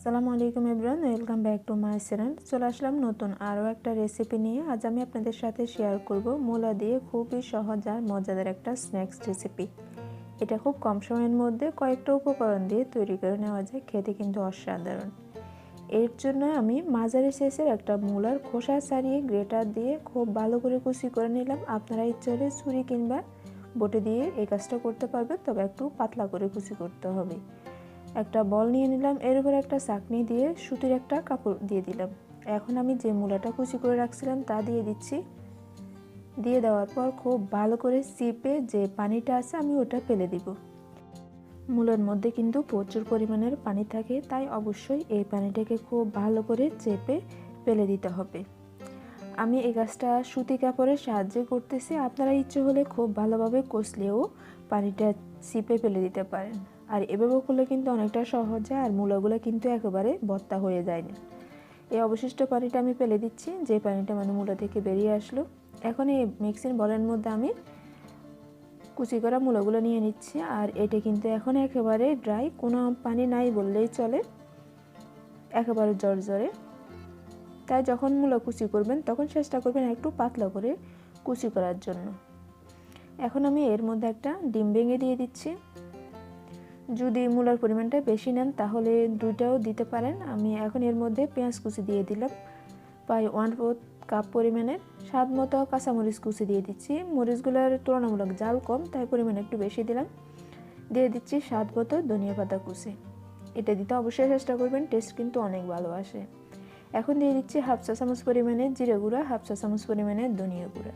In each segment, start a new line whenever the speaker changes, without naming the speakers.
আসসালামু আলাইকুম everyone, welcome back to my channel. চলে আসলাম নতুন আরও একটা রেসিপি নিয়ে। আজ আমি আপনাদের সাথে শেয়ার করব মূলা দিয়ে খুবই সহজ আর মজাদার একটা স্ন্যাক্স রেসিপি। এটা খুব কম সময়ের মধ্যে কয়েকটা উপকরণ দিয়ে তৈরি করে নেওয়া যায়, খেতে কিন্তু অসাধারণ। এর জন্য আমি মাঝারি সাইজের একটা মূলার খোসা ছাড়িয়ে গ্রেটার দিয়ে খুব ভালো করে কুচি করে নিলাম। আপনারা ইচ্ছে হলে ছুরি কিংবা বটে দিয়ে এই কাজটা করতে পারবেন, তবে একটু পাতলা করে কুচি করতে হবে। একটা বল নিয়ে নিলাম, এর উপরে একটা চাকনি দিয়ে সুতির একটা কাপড় দিয়ে দিলাম। এখন আমি যে মূলাটা কুচি করে রাখছিলাম তা দিয়ে দিচ্ছি। দিয়ে দেওয়ার পর খুব ভালো করে চিপে যে পানিটা আছে আমি ওটা ফেলে দিব। মূলার মধ্যে কিন্তু প্রচুর পরিমাণের পানি থাকে, তাই অবশ্যই এই পানিটাকে খুব ভালো করে চেপে ফেলে দিতে হবে। আমি এই কাজটা সুতি কাপড়ের সাহায্যে করতেছি। আপনারা ইচ্ছে হলে খুব ভালোভাবে কষলেও পানিটা চিপে ফেলে দিতে পারেন। আর এভাবে করলে কিন্তু অনেকটা সহজ হয়, আর মূলাগুলো কিন্তু একেবারে ভর্তা হয়ে যায় না। এই অবশিষ্ট পানিটা আমি ফেলে দিচ্ছি, যে পানিটা মানে মূলা থেকে বেরিয়ে আসলো। এখন এই মিক্সিং বলের মধ্যে আমি কুচি করা মূলাগুলো নিয়ে নিচ্ছি। আর এটা কিন্তু এখন একেবারে ড্রাই, কোনো পানি নাই বললেই চলে, একেবারে জর্জরে। তাই যখন মূলা কুচি করবেন তখন চেষ্টা করবেন একটু পাতলা করে কুচি করার জন্য। এখন আমি এর মধ্যে একটা ডিম ভেঙে দিয়ে দিচ্ছি। যদি মূলার পরিমাণটা বেশি নেন তাহলে দুইটাও দিতে পারেন। আমি এখন এর মধ্যে পেঁয়াজ কুচি দিয়ে দিলাম প্রায় 1/4 কাপ পরিমাণের। স্বাদ মতো কাঁচামরিচ কুচি দিয়ে দিচ্ছি। মরিচগুলোর তুলনামূলক জাল কম, তাই পরিমাণ একটু বেশি দিলাম। দিয়ে দিচ্ছি স্বাদ মতো ধনিয়া পাতা কুচি। এটা দিতে অবশ্যই চেষ্টা করবেন, টেস্ট কিন্তু অনেক ভালো আসে। এখন দিয়ে দিচ্ছি 1/2 চা চামচ পরিমাণের জিরে গুঁড়া, 1/2 চা চামচ পরিমাণের ধনিয়া গুঁড়া।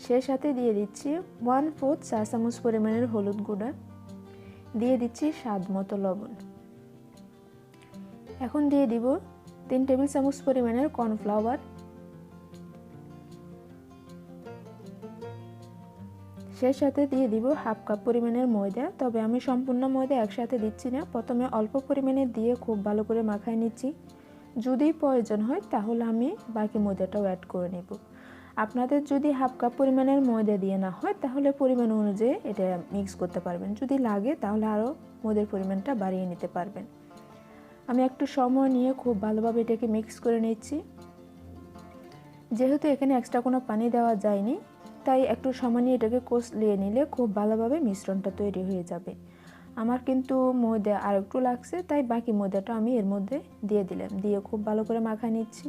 সেই সাথে দিয়ে দিচ্ছি 1/4 চা চামচ পরিমাণের হলুদ গুঁড়া। দিয়ে দিচ্ছি স্বাদ মতো লবণ। এখন দিয়ে দিব 3 টেবিল চামচ পরিমাণের কর্নফ্লাওয়ার। সেই সাথে দিয়ে দিব 1/2 কাপ পরিমাণের ময়দা, তবে আমি সম্পূর্ণ ময়দা একসাথে দিচ্ছি না, প্রথমে অল্প পরিমাণে দিয়ে খুব ভালো করে মাখায় নিচ্ছি। যদি প্রয়োজন হয় তাহলে আমি বাকি ময়দাটাও অ্যাড করে নেব। আপনাদের যদি 1/2 কাপ পরিমাণের ময়দা দিয়ে না হয় তাহলে পরিমাণ অনুযায়ী এটা মিক্স করতে পারবেন। যদি লাগে তাহলে আরও ময়দার পরিমাণটা বাড়িয়ে নিতে পারবেন। আমি একটু সময় নিয়ে খুব ভালোভাবে এটাকে মিক্স করে নিচ্ছি। যেহেতু এখানে এক্সট্রা কোনো পানি দেওয়া যায়নি, তাই একটু সময় নিয়ে এটাকে কষলিয়ে নিলে খুব ভালোভাবে মিশ্রণটা তৈরি হয়ে যাবে। আমার কিন্তু ময়দা আর একটু লাগছে, তাই বাকি ময়দাটা আমি এর মধ্যে দিয়ে দিলাম। দিয়ে খুব ভালো করে মাখায় নিচ্ছি।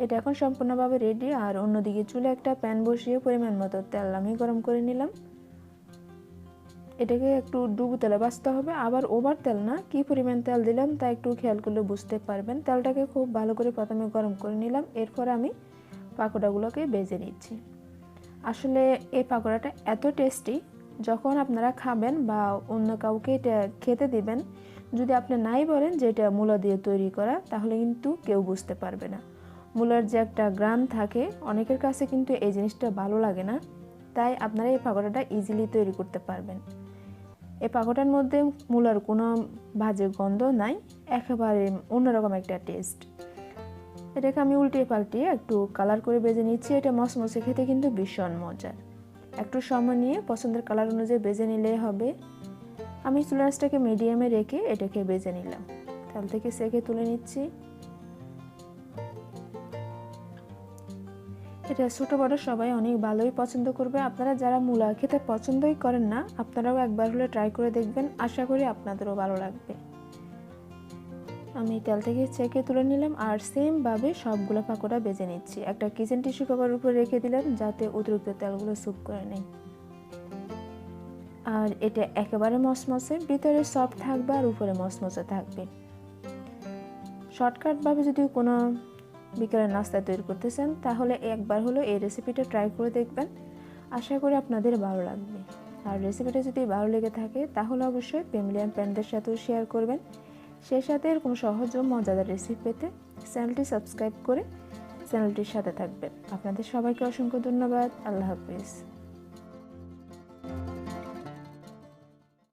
এটা এখন সম্পূর্ণভাবে রেডি। আর অন্যদিকে চুলে একটা প্যান বসিয়ে পরিমাণ মতো তেল আমি গরম করে নিলাম। এটাকে একটু ডুবো তেলে ভাজতে হবে, আবার ওভার তেল না। কি পরিমাণ তেল দিলাম তা একটু খেয়াল করলে বুঝতে পারবেন। তেলটাকে খুব ভালো করে প্রথমে গরম করে নিলাম, এরপর আমি পাকোড়াগুলোকে ভেজে নিচ্ছি। আসলে এই পাকোড়াটা এত টেস্টি, যখন আপনারা খাবেন বা অন্য কাউকে এটা খেতে দিবেন, যদি আপনি নাই বলেন যে এটা মূলা দিয়ে তৈরি করা, তাহলে কিন্তু কেউ বুঝতে পারবে না। মূলার যে একটা গ্রান থাকে, অনেকের কাছে কিন্তু এই জিনিসটা ভালো লাগে না, তাই আপনারা এই পাকোড়াটা ইজিলি তৈরি করতে পারবেন। এই পাকোড়ার মধ্যে মূলার কোনো বাজে গন্ধ নাই, একেবারে অন্যরকম একটা টেস্ট। এটাকে আমি উল্টিয়ে পাল্টিয়ে একটু কালার করে ভেজে নিচ্ছি। এটা মচমচে খেতে কিন্তু ভীষণ মজার। একটু সময় নিয়ে পছন্দের কালার অনুযায়ী ভেজে নিলেই হবে। আমি চুলার আঁচটাকে মিডিয়ামে রেখে এটাকে ভেজে নিলাম। তেল থেকে সেঁকে তুলে নিচ্ছি। এটা ছোটো বড়ো সবাই অনেক ভালোই পছন্দ করবে। আপনারা যারা মূলা খেতে পছন্দই করেন না, আপনারাও একবার হলে ট্রাই করে দেখবেন, আশা করি আপনাদেরও ভালো লাগবে। আমি তেল থেকে ছেঁকে তুলে নিলাম, আর সেমভাবে সবগুলো পাকোড়া ভেজে নিচ্ছি। একটা কিচেন টিস্যু পেপারের উপর রেখে দিলাম যাতে অতিরিক্ত তেলগুলো স্যুপ করে নেয়। আর এটা একেবারে মচমচে, ভিতরে সফট থাকবে আর উপরে মচমচে থাকবে। শর্টকাটভাবে যদি কোনো বিকেলের নাস্তা তৈরি করতে চান তাহলে একবার হলো এই রেসিপিটা ট্রাই করে দেখবেন, আশা করি আপনাদের ভালো লাগবে। আর রেসিপিটা যদি ভালো লেগে থাকে তাহলে অবশ্যই ফ্যামিলি অ্যান্ড ফ্রেন্ডদের সাথেও শেয়ার করবেন। সেই সাথে এরকম সহজ ও মজাদার রেসিপি পেতে চ্যানেলটি সাবস্ক্রাইব করে চ্যানেলটির সাথে থাকবেন। আপনাদের সবাইকে অসংখ্য ধন্যবাদ। আল্লাহ হাফিজ।